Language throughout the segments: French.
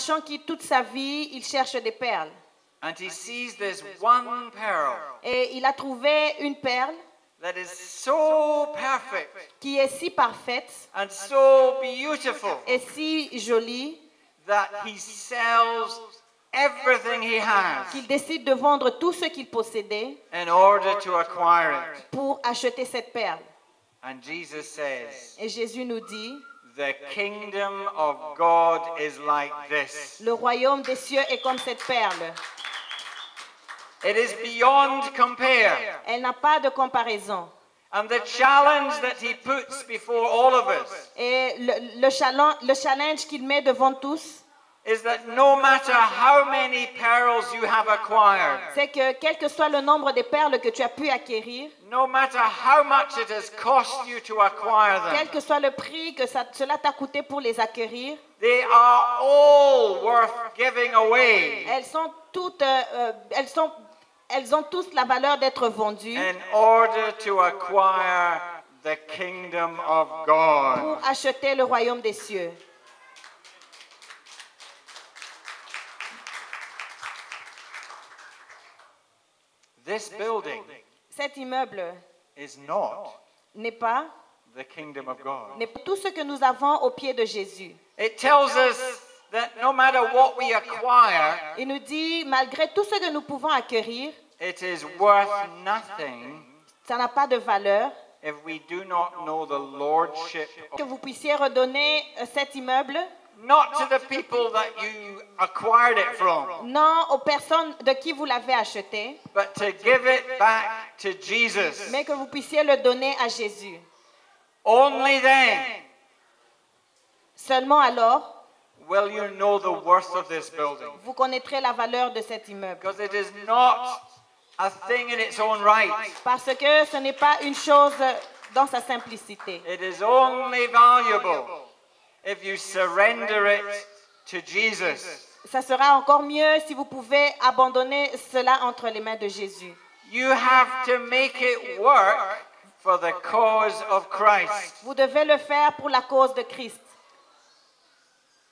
Sachant que toute sa vie, il cherche des perles. And he sees this one pearl Et il a trouvé une perle that is so perfect qui est si parfaite and so beautiful et si jolie that he sells everything he has qu'il décide de vendre tout ce qu'il possédait in order to acquire it. pour acheter cette perle. And Jesus says, Et Jésus nous dit, the kingdom of God is like this. le royaume des cieux est comme cette perle. It is beyond compare. Elle n'a pas de comparaison. And the challenge that he puts before all of us Et le challenge qu'il met devant tous, is that no matter how many pearls you have acquired, c'est que quel que soit le nombre de perles que tu as pu acquérir, no matter how much it has cost you to acquire quel them, que soit le prix que cela t'a coûté pour les acquérir, they are all worth giving away elles ont tous la valeur d'être vendues in order to acquire the kingdom of God. pour acheter le royaume des cieux. This building Cet immeuble is not n'est pas tout ce que nous avons au pied de Jésus. It tells us that no matter what we acquire, Il nous dit, malgré tout ce que nous pouvons acquérir, it is worth nothing ça n'a pas de valeur, if we do not know the lordship que vous puissiez redonner cet immeuble, not to the people that you acquired it from, non aux personnes de qui vous l'avez acheté, but to give it back to Jesus. mais que vous puissiez le donner à Jésus. Only then Seulement alors, will you know the worth of this building, vous connaîtrez la valeur de cet immeuble. because it is not a thing in its own right. Parce que ce n'est pas une chose dans sa simplicité. It is only valuable if you surrender it to Jesus. Ça sera encore mieux si vous pouvez abandonner cela entre les mains de Jésus. You have to make it work for the cause of Christ. Vous devez le faire pour la cause de Christ.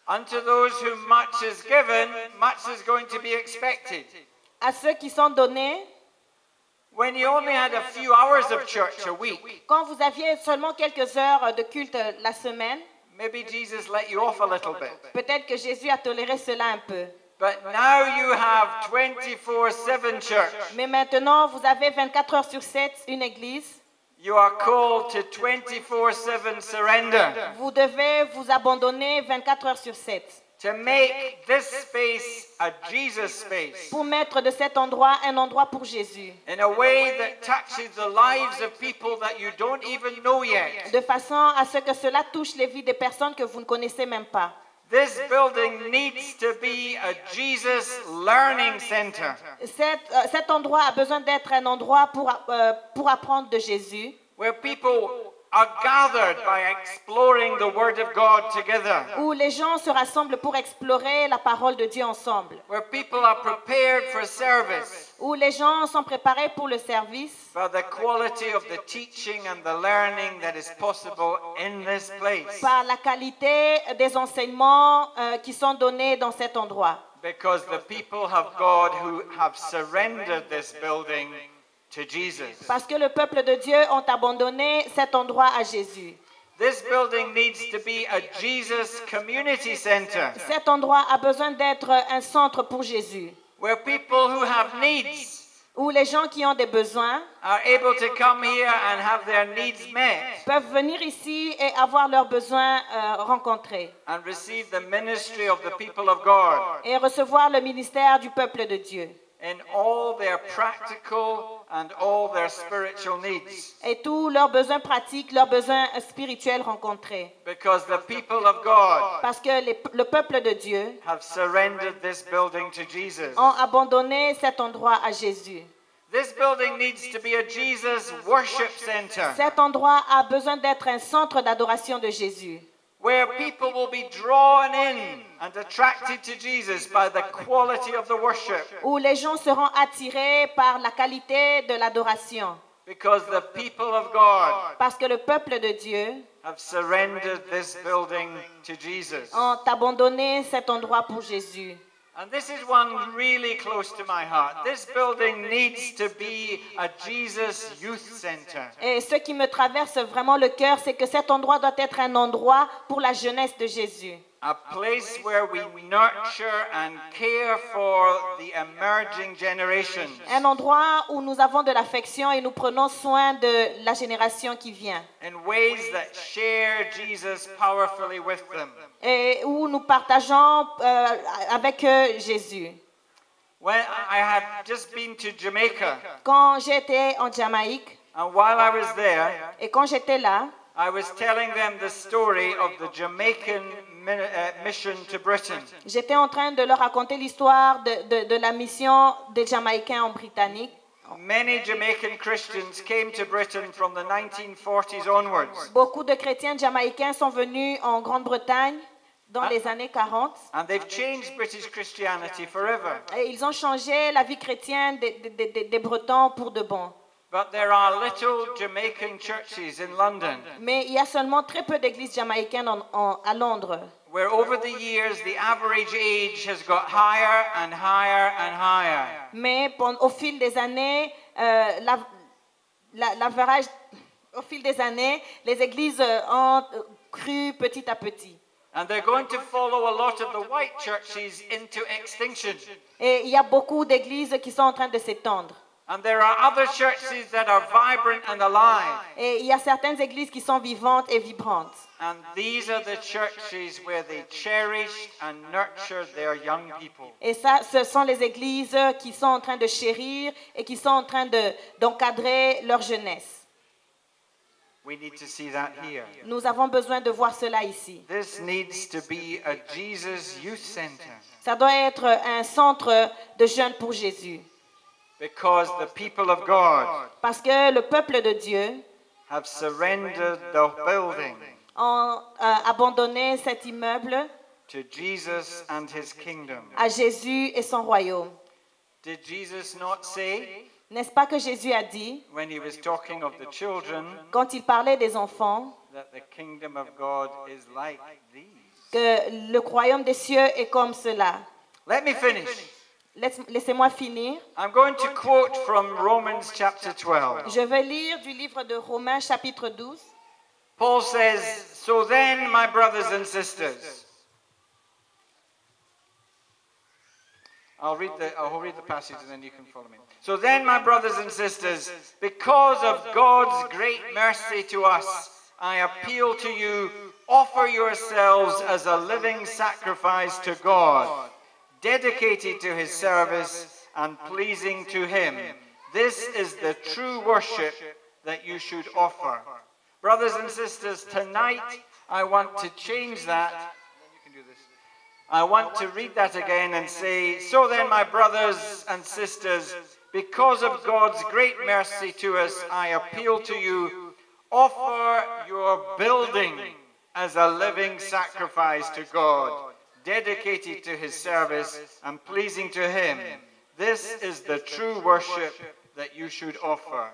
Unto those whom much is given, much is going to be expected. À ceux qui sont donnés, When you only had a few hours of church a week, quand vous aviez seulement quelques heures de culte la semaine, maybe Jesus let you off a little bit. peut-être que Jésus a toléré cela un peu. But now you have 24/7 church. Mais maintenant, vous avez 24 heures sur 7 une église. You are called to 24/7 surrender. Vous devez vous abandonner 24 heures sur 7 To make this space a Jesus space pour mettre de cet endroit un endroit pour Jésus, in a way that touches the lives of people that you don't even know yet. de façon à ce que cela touche les vies des personnes que vous ne connaissez même pas. This building needs to be a Jesus learning center. Cet endroit a besoin d'être un endroit pour apprendre de Jésus, Where people are gathered by exploring the Word of God together. où les gens se rassemblent pour explorer la parole de Dieu ensemble, Where people are prepared for service où les gens sont préparés pour le service by the quality of the teaching and the learning that is possible in this place. par la qualité des enseignements qui sont donnés dans cet endroit. Because the people of God who have surrendered this building to Jesus. Parce que le peuple de Dieu ont abandonné cet endroit à Jésus. This building needs to be a Jesus community center Cet endroit a besoin d'être un centre pour Jésus, where people who have needs où les gens qui ont des besoins are able to come here and have their needs met peuvent venir ici et avoir leurs besoins rencontrés and receive the ministry of the people of God et recevoir le ministère du peuple de Dieu in all their practical and all their spiritual needs. et tous leurs besoins pratiques, leurs besoins spirituels rencontrés. Because the people of God Parce que le peuple de Dieu have surrendered this building to Jesus. ont abandonné cet endroit à Jésus. This building needs to be a Jesus worship center Cet endroit a besoin d'être un centre d'adoration de Jésus, where people will be drawn in and attracted to Jesus by the quality of the worship. où les gens seront attirés par la qualité de l'adoration. Because the people of God Parce que le peuple de Dieu have surrendered this building to Jesus. ont abandonné cet endroit pour Jésus. And this is one really close to my heart. This building needs to be a Jesus Youth Center. Et ce qui me traverse vraiment le cœur, c'est que cet endroit doit être un endroit pour la jeunesse de Jésus. A place where we nurture and care for the emerging generations. Un endroit où nous avons de l'affection et nous prenons soin de la génération qui vient. In ways that share Jesus powerfully with them. Et où nous partageons avec eux Jésus. When I had just been to Jamaica, Quand j'étais en Jamaïque and while I was there, et quand j'étais là, I was telling them the story of the Jamaican mission to Britain. j'étais en train de leur raconter l'histoire de la mission des Jamaïcains en Britannique. Many Jamaican Christians came to Britain from the 1940s onwards, Beaucoup de chrétiens jamaïcains sont venus en Grande-Bretagne dans les années 40 and they've changed British Christianity forever. et ils ont changé la vie chrétienne des Bretons pour de bon. But there are little Jamaican churches in London Mais il y a seulement très peu d'églises jamaïcaines à Londres. where over the years the average age has got higher and higher and higher. Mais au fil des années, au fil des années, les églises ont cru petit à petit. And they're going to follow a lot of the white churches into extinction. Et il y a beaucoup d'églises qui sont en train de s'étendre. And there are other churches that are vibrant and alive. Et il y a certaines églises qui sont vivantes et vibrantes. And these are the churches where they cherish and nurture their young people. Et ça, ce sont les églises qui sont en train de chérir et qui sont en train d'encadrer leur jeunesse. We need to see that here. Nous avons besoin de voir cela ici. This needs to be a Jesus Youth Center. Ça doit être un centre de jeunes pour Jésus. Because the people of God Parce que le peuple de Dieu have surrendered the building a abandonné cet immeuble to Jesus and his kingdom. à Jésus et son royaume. Did Jesus not say, N'est-ce pas que Jésus a dit, when he was talking of the children, quand il parlait des enfants, that the kingdom of God is like these? que le royaume des cieux est comme cela? Let me finish. Laissez-moi finir. I'm going to quote from Romans chapter 12. Je vais lire du livre de Romains chapitre 12. Paul says, "So then, my brothers and sisters," I'll read the passage and then you can follow me. "So then, my brothers and sisters, because of God's great mercy to us, I appeal to you, offer yourselves as a living sacrifice to God, dedicated to his service and pleasing to him. This is the true worship that you should offer." Brothers and sisters, tonight I want to change that. I want to read that again and say, "So then, my brothers and sisters, because of God's great mercy to us, I appeal to you, offer your building as a living sacrifice to God, dedicated to his service and pleasing to him. This is the true worship that you should offer."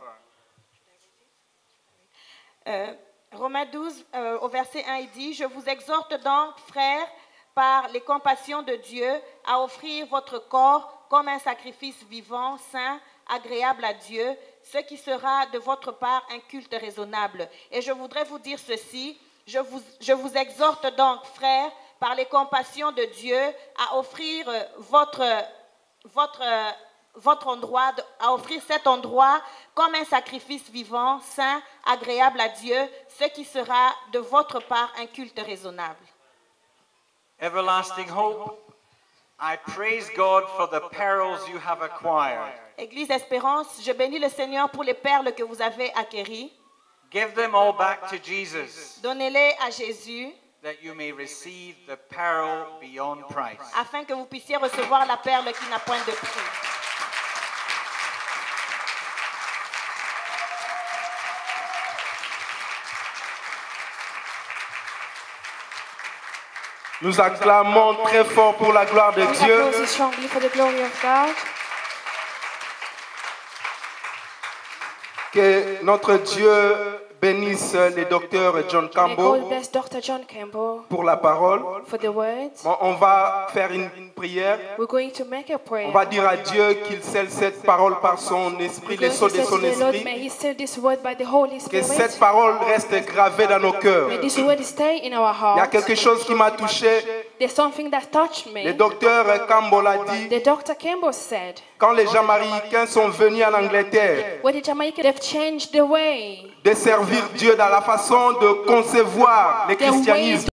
Romains 12, au verset 1, il dit « Je vous exhorte donc, frères, par les compassions de Dieu, à offrir votre corps comme un sacrifice vivant, saint, agréable à Dieu, ce qui sera de votre part un culte raisonnable. » Et je voudrais vous dire ceci, je vous exhorte donc, frères, par les compassions de Dieu, à offrir votre endroit, à offrir cet endroit comme un sacrifice vivant, saint, agréable à Dieu, ce qui sera de votre part un culte raisonnable. Everlasting hope, I praise God for the pearls you have acquired. Église Espérance, je bénis le Seigneur pour les perles que vous avez acquéries. Give them all back to Jesus, Donnez-les à Jésus, that you may receive the pearl beyond price. afin que vous puissiez recevoir la perle qui n'a point de prix. Nous acclamons très fort pour la gloire de Dieu. Applause strongly for the glory of God. Que notre Dieu bénisse le docteur John May God Campbell bless Dr. John Campbell pour la parole. for the words. Bon, on va faire une prière. We're going to make a prayer. On va dire à Dieu qu'il scelle cette parole par son esprit, les We're sceaux going de to say son to the Lord, esprit. may He seal this word by the Holy Que cette Spirit. parole reste gravée dans nos cœurs. May this word stay in our Il y a hearts. quelque chose qui m'a touché. There's something that touched Le me. docteur Campbell a dit, The Dr. Campbell said, quand les Jamaïcains sont venus en Angleterre, when the Jamaicans, they've changed the way. de servir Dieu dans la façon de concevoir le Their ways christianisme.